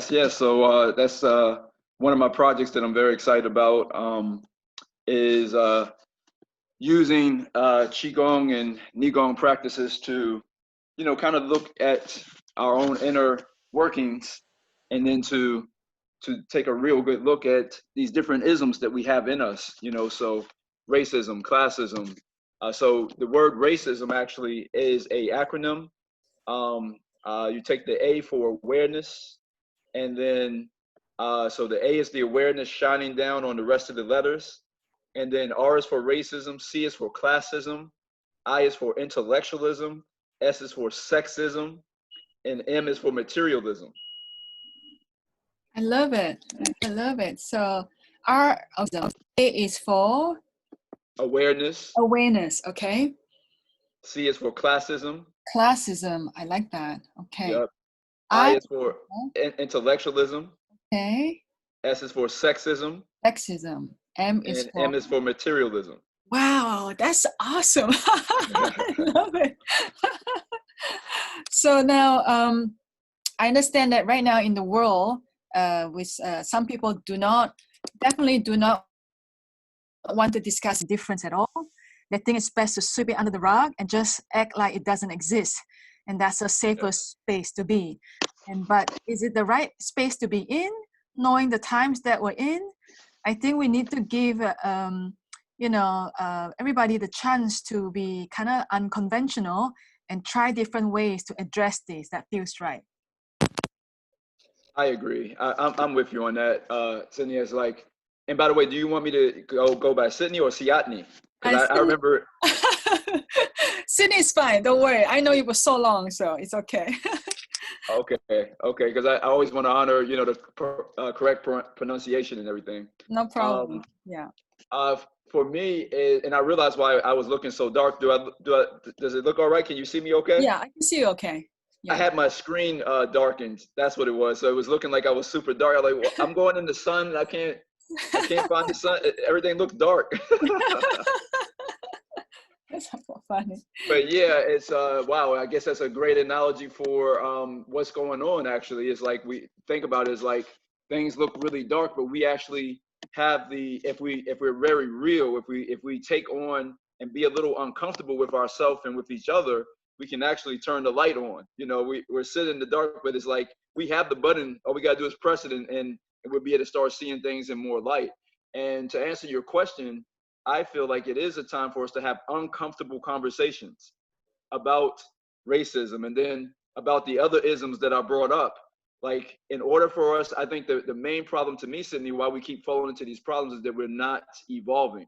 Yeah. So that's one of my projects that I'm very excited about. Is using Qi Gong and Nei Gong practices to, kind of look at our own inner workings, and then to take a real good look at these different isms that we have in us. So racism, classism. So the word racism actually is a acronym. You take the A for awareness, and then so the A is the awareness shining down on the rest of the letters, and then R is for racism, C is for classism, I is for intellectualism, S is for sexism, and M is for materialism. I love it. I love it. So A is for awareness. Awareness. Okay. C is for classism. Classism. I like that. Okay. Yep. I is for intellectualism. Okay. S is for sexism. Sexism. M is for materialism. Wow, that's awesome. I love it. So now I understand that right now in the world, with some people definitely do not want to discuss difference at all. They think it's best to sweep it under the rug and just act like it doesn't exist. And that's a safer space to be. But is it the right space to be in, knowing the times that we're in? I think we need to give everybody the chance to be kind of unconventional and try different ways to address this that feels right. I agree. I'm with you on that. Sydney is like, and by the way, do you want me to go by Sydney or Siatni? Because I remember. Sydney is fine. Don't worry. I know you for so long, so it's okay. Okay. Because I always want to honor, the correct pronunciation and everything. No problem. Yeah. For me, and I realized why I was looking so dark. Does it look all right? Can you see me okay? Yeah, I can see you okay. Yeah. I had my screen darkened. That's what it was. So it was looking like I was super dark. I was like, well, I'm going in the sun. And I can't find the sun. Everything looks dark. That's so funny. But yeah, it's wow. I guess that's a great analogy for what's going on. Actually, it's like we think about it as like things look really dark, but we actually have if we're very real, if we take on and be a little uncomfortable with ourselves and with each other, we can actually turn the light on. We're sitting in the dark, but it's like we have the button. All we gotta do is press it, and we'll be able to start seeing things in more light. And to answer your question, I feel like it is a time for us to have uncomfortable conversations about racism, and then about the other isms that are brought up. Like, in order for us, I think the main problem to me, Sydney, why we keep falling into these problems is that we're not evolving.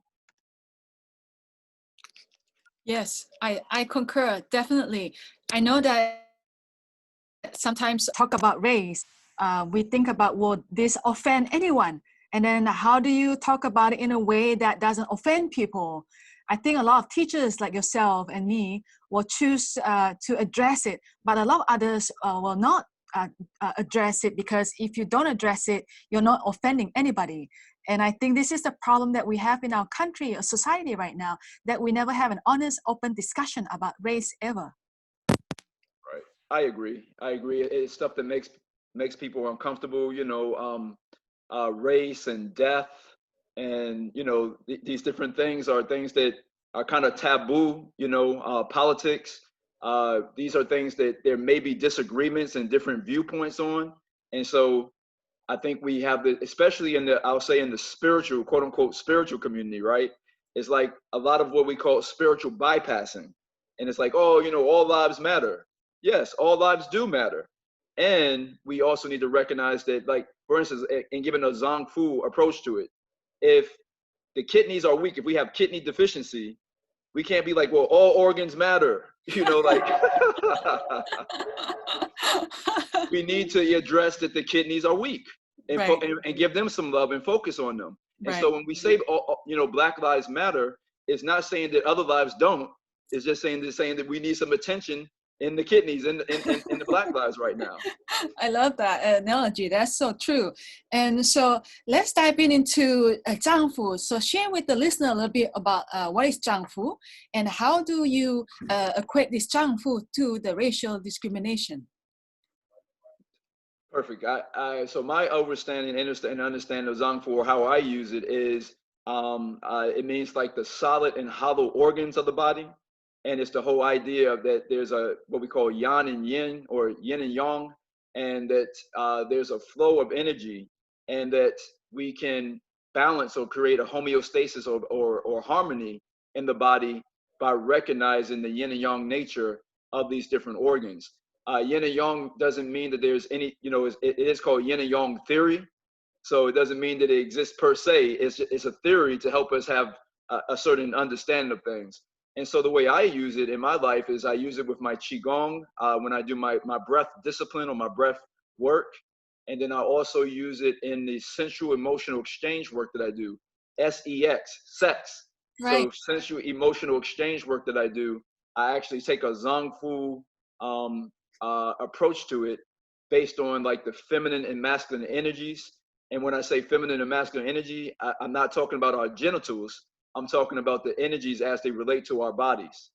Yes, I concur, definitely. I know that sometimes talk about race, we think about, will this offend anyone? And then how do you talk about it in a way that doesn't offend people? I think a lot of teachers like yourself and me will choose to address it, but a lot of others will not address it, because if you don't address it, you're not offending anybody. And I think this is the problem that we have in our country or society right now, that we never have an honest, open discussion about race ever. Right. I agree. It's stuff that makes people uncomfortable, race and death, and these different things are things that are kind of taboo. Politics. These are things that there may be disagreements and different viewpoints on, and so I think we have especially in the spiritual, quote unquote, spiritual community, right? It's like a lot of what we call spiritual bypassing, and it's like, oh, all lives matter. Yes, all lives do matter. And we also need to recognize that, like, for instance, in giving a Zang Fu approach to it, if the kidneys are weak, if we have kidney deficiency, we can't be like, well, all organs matter, like we need to address that the kidneys are weak, and, right. and give them some love and focus on them. Right. And so when we say, Black lives matter, it's not saying that other lives don't. It's just saying that we need some attention in the kidneys in the Black lives right now. I love that analogy. That's so true. And so let's dive into Zang Fu. So share with the listener a little bit about what is Zang Fu, and how do you equate this Zang Fu to the racial discrimination? Perfect. So my understanding and understanding of Zang for how I use it is, it means like the solid and hollow organs of the body, and it's the whole idea of that there's a what we call yang and yin or yin and yang, and that there's a flow of energy, and that we can balance or create a homeostasis or harmony in the body by recognizing the yin and yang nature of these different organs. Yin and yang doesn't mean that there's any, it is called yin and yang theory. So it doesn't mean that it exists per se. It's a theory to help us have a certain understanding of things. And so the way I use it in my life is I use it with my Qigong when I do my breath discipline or my breath work. And then I also use it in the sensual emotional exchange work that I do, SEX, sex. Right. So sensual emotional exchange work that I do, I actually take a Zang Fu approach to it based on like the feminine and masculine energies. And when I say feminine and masculine energy, I'm not talking about our genitals. I'm talking about the energies as they relate to our bodies.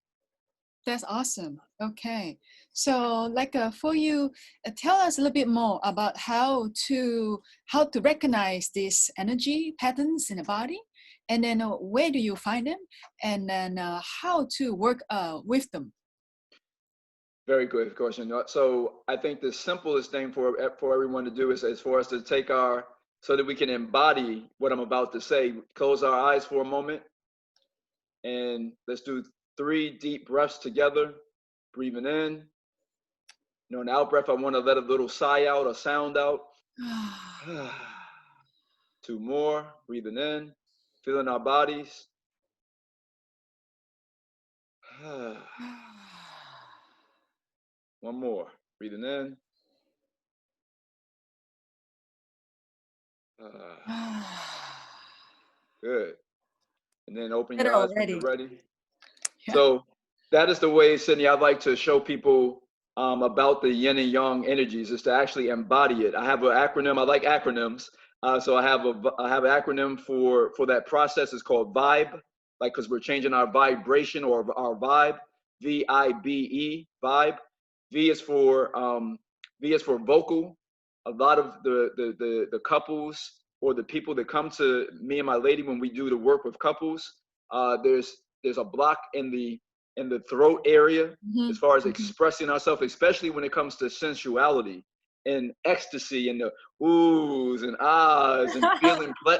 That's awesome. Okay. So like for you, tell us a little bit more about how to recognize these energy patterns in the body, and then where do you find them, and then how to work with them. Very good question. So I think the simplest thing for everyone to do is for us to take so that we can embody what I'm about to say. Close our eyes for a moment, and let's do 3 deep breaths together. Breathing in. An out breath, I want to let a little sigh out, a sound out. 2 more. Breathing in, feeling our bodies. One more. Breathing in. Good. And then open your eyes when you're ready. Yeah. So that is the way, Sydney, I'd like to show people about the yin and yang energies, is to actually embody it. I have an acronym. I like acronyms. So I have an acronym for that process. It's called VIBE, like because we're changing our vibration or our vibe. VIBE, vibe. V is for vocal. A lot of the couples or the people that come to me and my lady when we do the work with couples, there's a block in the throat area as far as expressing ourselves, especially when it comes to sensuality and ecstasy and the oohs and ahs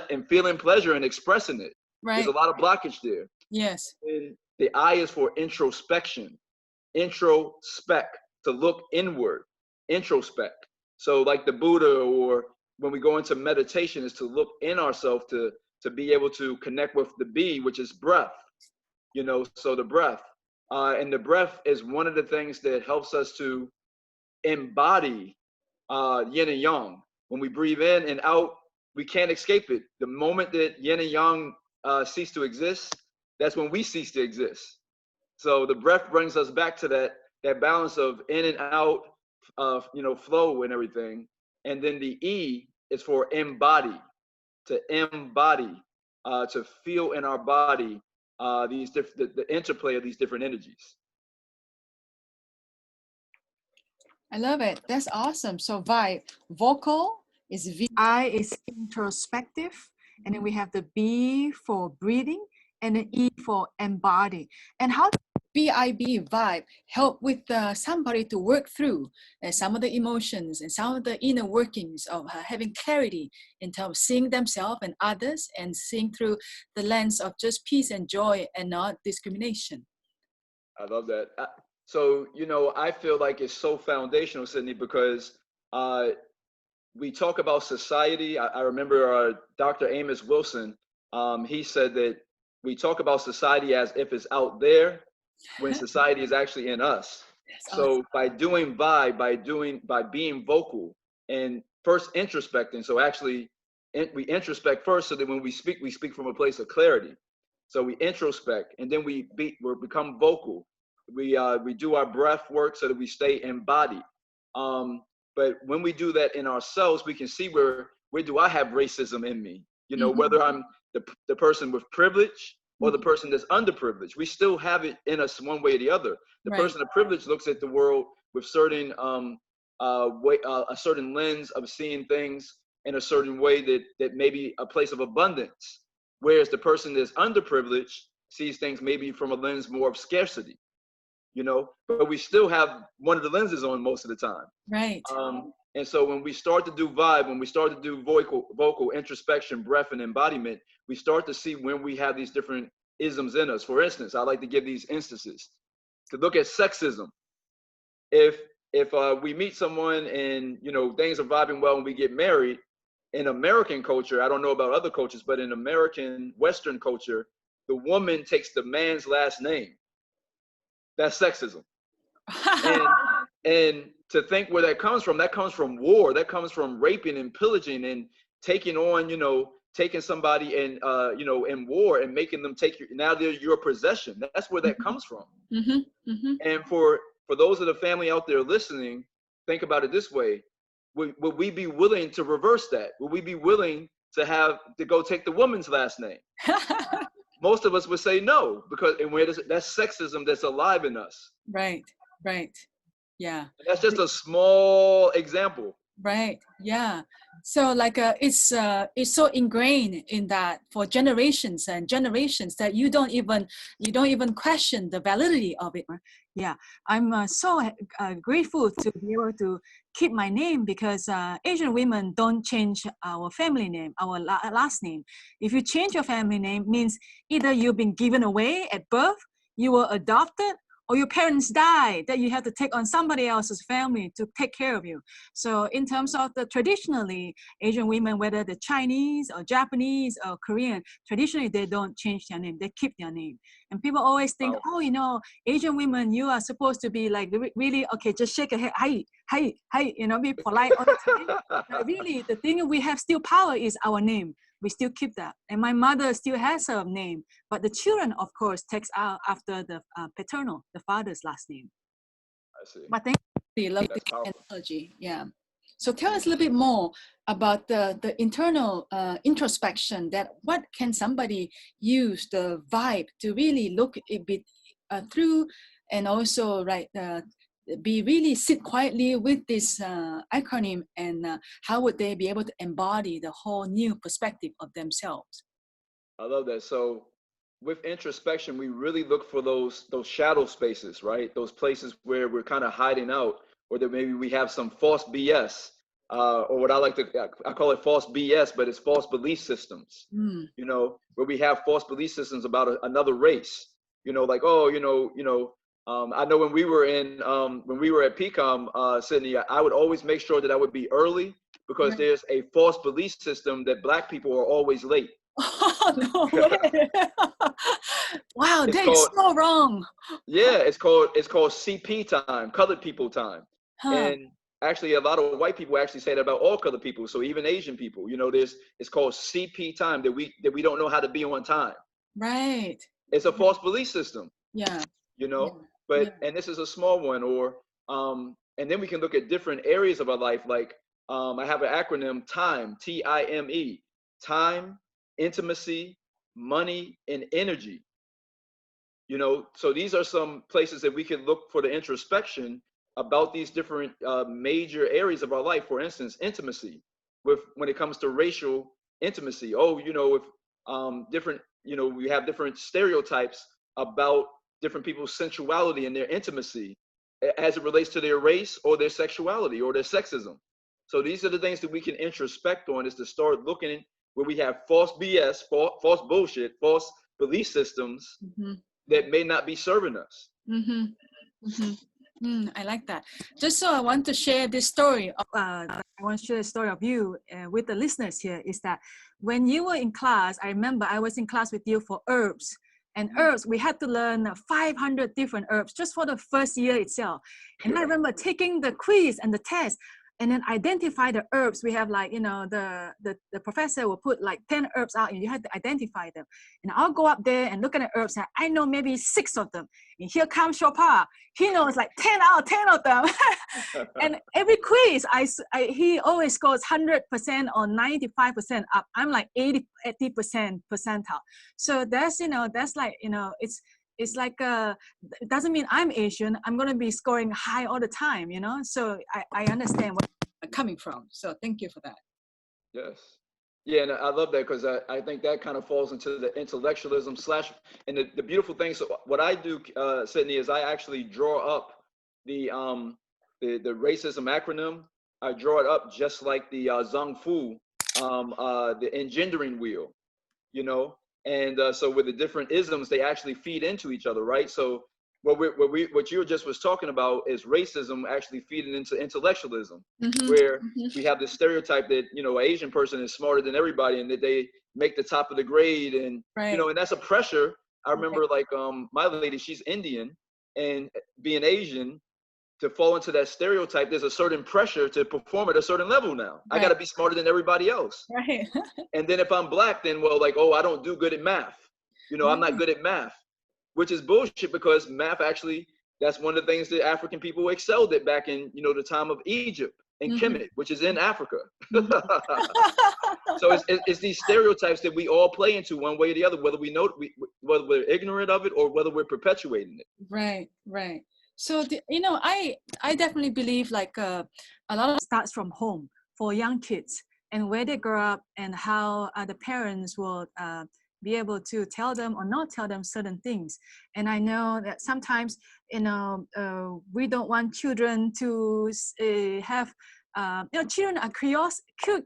and feeling pleasure and expressing it. Right. There's a lot of blockage there. Yes. And the I is for introspection. Introspect, to look inward. Introspect. So like the Buddha, or when we go into meditation, is to look in ourselves to be able to connect with the B, which is breath. So the breath. And the breath is one of the things that helps us to embody yin and yang. When we breathe in and out, we can't escape it. The moment that yin and yang cease to exist, that's when we cease to exist. So the breath brings us back to that balance of in and out, flow and everything. And then the E is for embody, to embody, to feel in our body the interplay of these different energies. I love it. That's awesome. So vibe, vocal is V. I is introspective, and then we have the B for breathing, and the E for embody. And how does VIB, vibe, help with somebody to work through some of the emotions and some of the inner workings of having clarity in terms of seeing themselves and others, and seeing through the lens of just peace and joy and not discrimination? I love that. So, I feel like it's so foundational, Sydney, because we talk about society. I remember Dr. Amos Wilson, he said that we talk about society as if it's out there when society is actually in us. So by doing by being vocal and first introspecting, so actually we introspect first so that when we speak from a place of clarity. So we introspect, and then we become vocal. We do our breath work so that we stay embodied. But when we do that in ourselves, we can see where do I have racism in me? Whether I'm the person with privilege or the person that's underprivileged, we still have it in us one way or the other. The person of privilege looks at the world with certain a certain lens of seeing things in a certain way that maybe a place of abundance, whereas the person that's underprivileged sees things maybe from a lens more of scarcity, you know, but we still have one of the lenses on most of the time. Right. And so when we start to do vibe, when we start to do vocal introspection, breath, and embodiment, we start to see when we have these different isms in us. For instance, I like to give these instances. To look at sexism. If we meet someone and, you know, things are vibing well and we get married, in American culture, I don't know about other cultures, but in American Western culture, the woman takes the man's last name. That's sexism. And to think where that comes from war, that comes from raping and pillaging and taking on, you know, taking somebody and, you know, in war and making them take now they're your possession. That's where that comes from. And for those of the family out there listening, think about it this way. Would we be willing to reverse that? Would we be willing to go take the woman's last name? Most of us would say no, because that's sexism that's alive in us. Right. Yeah. That's just a small example. Right. Yeah. So like it's so ingrained in that for generations and generations that you don't even question the validity of it. Yeah. I'm so grateful to be able to keep my name because Asian women don't change our family name, our last name. If you change your family name, means either you've been given away at birth, you were adopted, or your parents died, that you have to take on somebody else's family to take care of you. So in terms of the traditionally, Asian women, whether they're Chinese or Japanese or Korean, traditionally they don't change their name, they keep their name. And people always think, oh, you know, Asian women, you are supposed to be like really, okay, just shake your head, hi, you know, be polite all the time. But really, the thing we have still power is our name. We still keep that. And my mother still has her name, but the children, of course, takes out after the paternal, the father's last name. I see. But thank you. Love the analogy. Yeah. So tell us a little bit more about the internal introspection. That what can somebody use the vibe to really look a bit through, and also be really sit quietly with this acronym, and how would they be able to embody the whole new perspective of themselves? I love that. So with introspection, we really look for those shadow spaces, right? Those places where we're kind of hiding out, or that maybe we have some false BS, or what I call it false BS, but it's false belief systems. You know, where we have false belief systems about another race. You know, like, oh, I know when we were at PCOM, Sydney, I would always make sure that I would be early because there's a false belief system that Black people are always late. Oh, no way. Wow, that's so wrong. Yeah, it's called CP time, colored people time. And actually a lot of white people actually say that about all colored people. So even Asian people, you know, it's called CP time, that we don't know how to be on time. Right. It's a false belief system. Yeah. You know, and this is a small one, or and then we can look at different areas of our life. Like I have an acronym, TIME, TIME, time, intimacy, money, and energy. You know, so these are some places that we can look for the introspection about these different major areas of our life. For instance, intimacy, when it comes to racial intimacy. Oh, you know, if different, you know, we have different stereotypes about different people's sensuality and their intimacy as it relates to their race or their sexuality or their sexism. So these are the things that we can introspect on, is to start looking where we have false BS, false bullshit, false belief systems that may not be serving us. I like that. Just so I want to share this story. I want to share a story of you with the listeners here, is that when you were in class, I remember I was in class with you for herbs. And herbs, we had to learn 500 different herbs just for the first year itself. And I remember taking the quiz and the test, and then identify the herbs. We have like, you know, the professor will put like 10 herbs out and you have to identify them. And I'll go up there and look at the herbs and I know maybe 6 of them. And here comes Shophar. He knows like 10 out of 10 of them. And every quiz, he always scores 100% or 95% up. I'm like 80% percentile. So that's, you know, that's like, you know, it's like it doesn't mean I'm Asian, I'm going to be scoring high all the time, you know. So I understand where you're coming from. So thank you for that. Yes. Yeah, and I love that because I think that kind of falls into the intellectualism slash, and the beautiful thing. So what I do, Sydney, is I actually draw up the the racism acronym. I draw it up just like the Zang Fu, the engendering wheel, you know. And so with the different isms, they actually feed into each other, right? So what you just was talking about is racism actually feeding into intellectualism, where we have this stereotype that, you know, an Asian person is smarter than everybody and that they make the top of the grade, and you know, and that's a pressure. I remember like my lady, she's Indian, and being Asian, to fall into that stereotype, there's a certain pressure to perform at a certain level now. I got to be smarter than everybody else. Right. And then if I'm black, then well, like, oh, I don't do good at math. You know, I'm not good at math, which is bullshit, because math actually, that's one of the things that African people excelled at back in, you know, the time of Egypt and Kemet, which is in Africa. So it's these stereotypes that we all play into one way or the other, whether we know, whether we're ignorant of it or whether we're perpetuating it. Right, right. So, you know, I definitely believe like a lot of starts from home for young kids, and where they grow up and how the parents will be able to tell them or not tell them certain things. And I know that sometimes, you know, we don't want children to have, you know, children are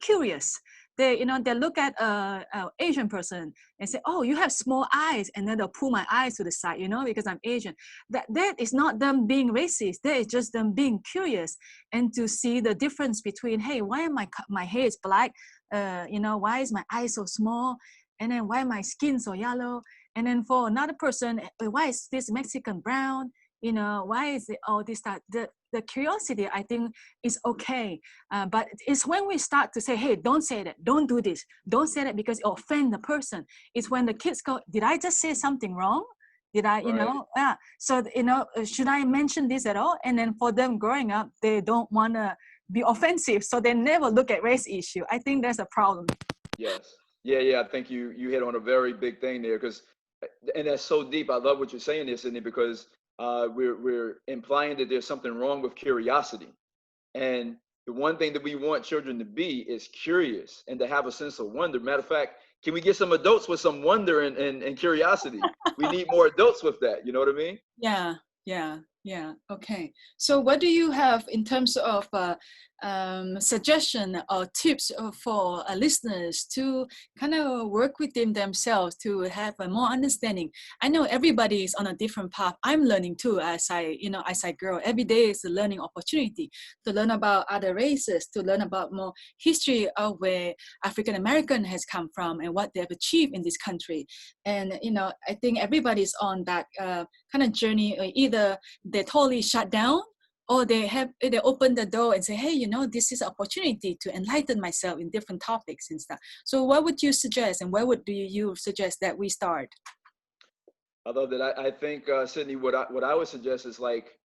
curious. They, you know, they look at a Asian person and say, oh, you have small eyes, and then they'll pull my eyes to the side, you know, because I'm Asian. That is not them being racist. That is just them being curious and to see the difference between, hey, why am my hair is black? You know, why is my eye so small? And then why my skin so yellow? And then for another person, why is this Mexican brown? You know, why is it all this that the curiosity, I think, is okay. But it's when we start to say, hey, don't say that, don't do this, don't say that because it offend the person. It's when the kids go, did I just say something wrong? Did I, you know, yeah. So, you know, should I mention this at all? And then for them growing up, they don't want to be offensive. So they never look at race issue. I think there's a problem. Yes. Yeah. I think you hit on a very big thing there, because, and that's so deep. I love what you're saying there, Sydney, because we're implying that there's something wrong with curiosity. And the one thing that we want children to be is curious and to have a sense of wonder. Matter of fact, can we get some adults with some wonder and curiosity? We need more adults with that. You know what I mean? Yeah. Okay. So what do you have in terms of suggestion or tips for listeners to kind of work within themselves to have a more understanding? I know everybody is on a different path. I'm learning too as I grow. Every day is a learning opportunity to learn about other races, to learn about more history of where African American has come from and what they've achieved in this country. And, you know, I think everybody's on that kind of journey. Either they totally shut down, or they open the door and say, hey, you know, this is an opportunity to enlighten myself in different topics and stuff. So what would you suggest, and where would you suggest that we start? I love that. I think, Sydney, what I would suggest is, like,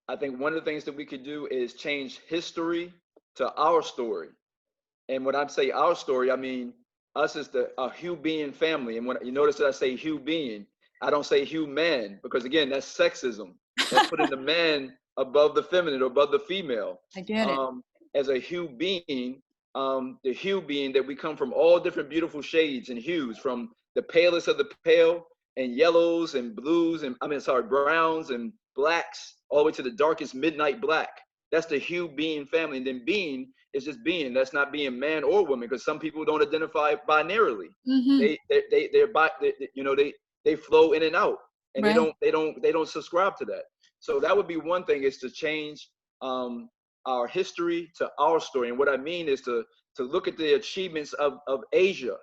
I think one of the things that we could do is change history to our story. And when I say our story, I mean us as the Hue-being family. And when you notice that I say Hue-being, I don't say human, because again, that's sexism. That's putting the man above the feminine or above the female. I get it. As a Hue-being, the Hue-being that we come from all different beautiful shades and hues, from the palest of the pale and yellows and blues and browns and blacks, all the way to the darkest midnight black. That's the Hue-being family. And then being is just being. That's not being man or woman, because some people don't identify binarily. They flow in and out, and Right. they don't subscribe to that. So that would be one thing, is to change our history to our story. And what I mean is to look at the achievements of Asia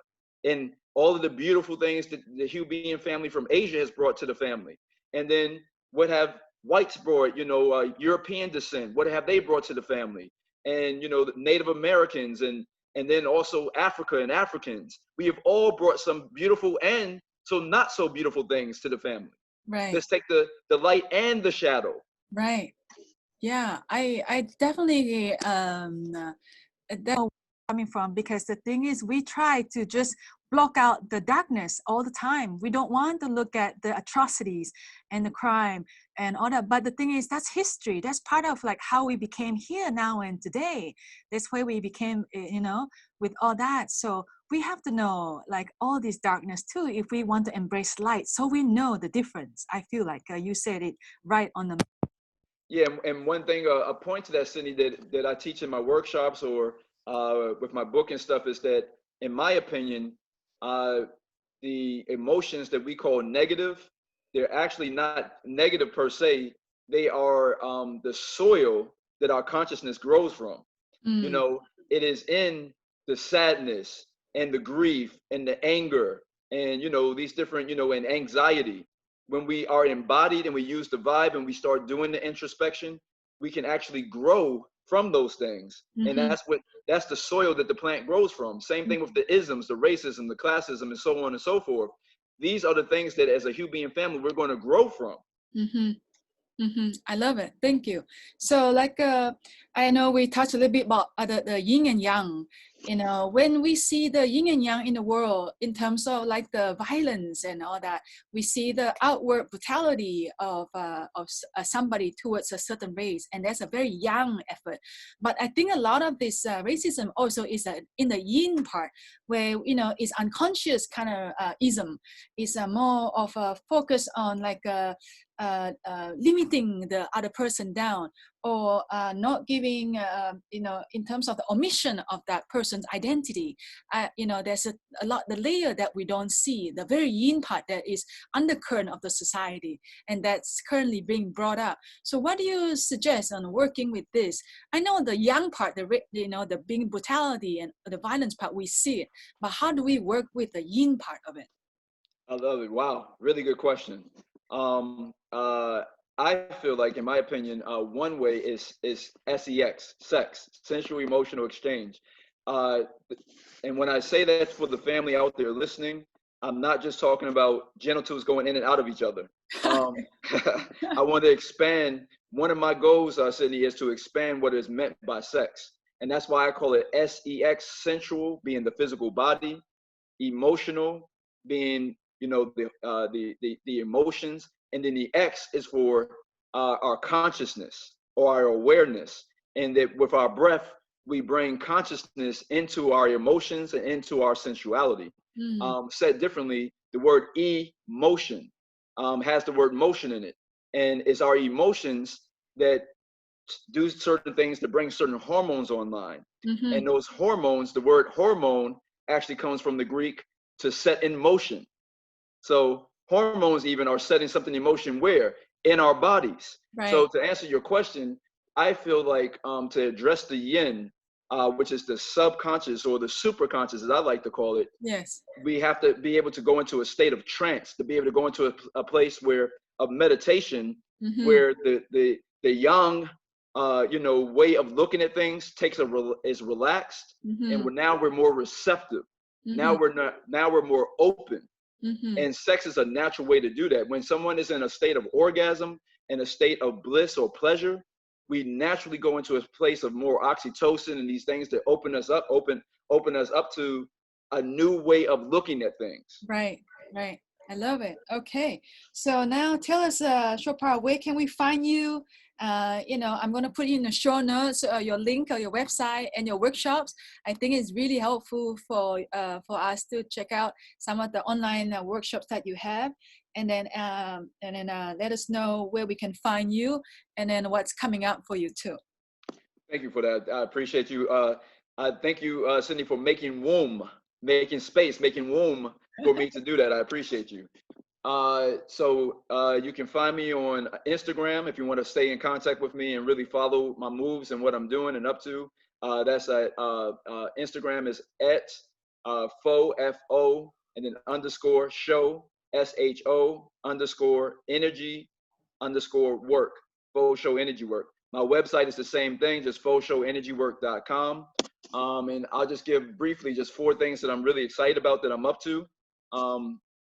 and all of the beautiful things that the Hue-being family from Asia has brought to the family. And then what have whites brought, European descent, what have they brought to the family? And, the Native Americans, and then also Africa and Africans. We have all brought some beautiful and so not so beautiful things to the family. Right. Let's take the light and the shadow. Right. Yeah, I definitely coming from, because the thing is we try to just block out the darkness all the time. We don't want to look at the atrocities and the crime and all that. But the thing is, that's history. That's part of like how we became here now and today. That's why we became, you know, with all that. So we have to know like all this darkness too if we want to embrace light. So we know the difference. I feel like you said it right on the. Yeah, and one thing, a point to that, Cindy, that I teach in my workshops or with my book and stuff is that, in my opinion, the emotions that we call negative, they're actually not negative per se. They are the soil that our consciousness grows from. You Mm. know, it is in the sadness and the grief and the anger and, you know, these different, you know, and anxiety. When we are embodied and we use the vibe and we start doing the introspection, we can actually grow from those things. And Mm-hmm. that's the soil that the plant grows from. Same thing with the isms, the racism, the classism, and so on and so forth. These are the things that as a Hue-being family, we're going to grow from. Mm-hmm. Mm-hmm. I love it. Thank you. So like, I know we touched a little bit about the yin and yang. You know, when we see the yin and yang in the world in terms of like the violence and all that, we see the outward brutality of somebody towards a certain race, and that's a very young effort. But I think a lot of this racism also is in the yin part, where, you know, it's unconscious kind of ism. It's more of a focus on like limiting the other person down, or not giving, you know, in terms of the omission of that person's identity. You know, there's a lot, the layer that we don't see, the very yin part that is undercurrent of the society, and that's currently being brought up. So what do you suggest on working with this? I know the yang part, you know, the being brutality and the violence part, we see it, but how do we work with the yin part of it? I love it. Wow, really good question. Um, uh, I feel like, in my opinion, one way is sex, sex, sensual emotional exchange. Uh, and when I say that for the family out there listening, I'm not just talking about genitals going in and out of each other. Um, I want to expand. One of my goals, Sydney, is to expand what is meant by sex, and that's why I call it sex, sensual, being the physical body, emotional, being, you know, the emotions, and then the X is for our consciousness or our awareness, and that with our breath we bring consciousness into our emotions and into our sensuality. Mm. Said differently, the word emotion has the word motion in it, and it's our emotions that do certain things to bring certain hormones online. Mm-hmm. And those hormones, the word hormone actually comes from the Greek to set in motion. So hormones even are setting something in motion where? In our bodies. Right. So to answer your question, I feel like to address the yin, which is the subconscious or the superconscious, as I like to call it, Yes. we have to be able to go into a state of trance, to be able to go into a place where of meditation, Mm-hmm. where the yang, you know, way of looking at things is relaxed, and Mm-hmm. now we're more receptive. Mm-hmm. Now we're more open, Mm-hmm. and sex is a natural way to do that. When someone is in a state of orgasm, in a state of bliss or pleasure, we naturally go into a place of more oxytocin and these things that open us up to a new way of looking at things. Right, right. I love it. Okay. So now tell us, Shophar, where can we find you? You know, I'm going to put in the show notes your link or your website and your workshops. I think it's really helpful for us to check out some of the online workshops that you have, and then let us know where we can find you, and then what's coming up for you too. Thank you for that. I appreciate you. I thank you, Cindy, for making space, making room for me to do that. I appreciate you. So you can find me on Instagram if you want to stay in contact with me and really follow my moves and what I'm doing and up to. That's at Instagram is at FO and then underscore show SHO underscore energy underscore work. Fo Show Energy Work. My website is the same thing, just foshowenergywork.com. And I'll just give briefly just 4 things that I'm really excited about that I'm up to.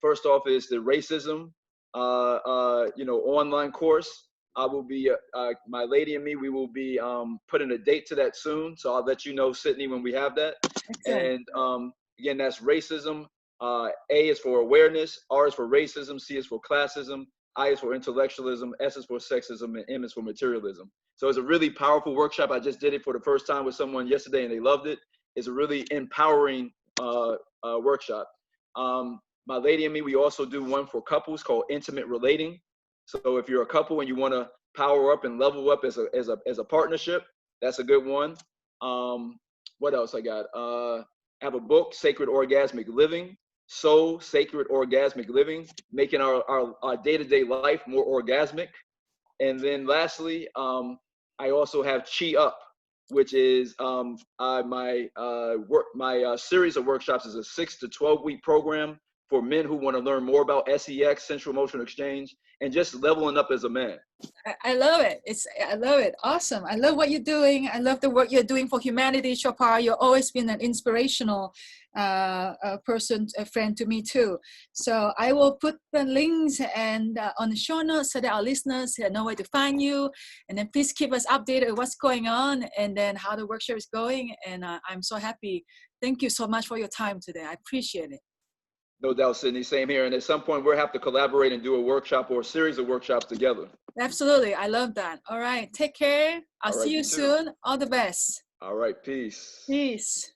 First off is the R.A.C.I.S.M, you know, online course. I will be, my lady and me, we will be putting a date to that soon. So I'll let you know, Sydney, when we have that. Excellent. And again, that's racism. A is for awareness, R is for racism, C is for classism, I is for intellectualism, S is for sexism, and M is for materialism. So it's a really powerful workshop. I just did it for the first time with someone yesterday and they loved it. It's a really empowering workshop. My lady and me, we also do one for couples called Intimate Relating. So if you're a couple and you want to power up and level up as a partnership, that's a good one. What else I got? I have a book, Sacred Orgasmic Living. So Sacred Orgasmic Living, making our day-to-day life more orgasmic. And then lastly, I also have Qi Up, which is my series of workshops is a 6 to 12-week program for men who want to learn more about SEX, sensual emotional exchange, and just leveling up as a man. I love it. I love it. Awesome. I love what you're doing. I love the work you're doing for humanity, Shophar. You've always been an inspirational person, a friend to me too. So I will put the links and on the show notes so that our listeners know where to find you. And then please keep us updated on what's going on and then how the workshop is going. And I'm so happy. Thank you so much for your time today. I appreciate it. No doubt, Sydney, same here. And at some point we'll have to collaborate and do a workshop or a series of workshops together. Absolutely. I love that. All right. Take care. I'll see you too. soon. All the best. All right. Peace. Peace.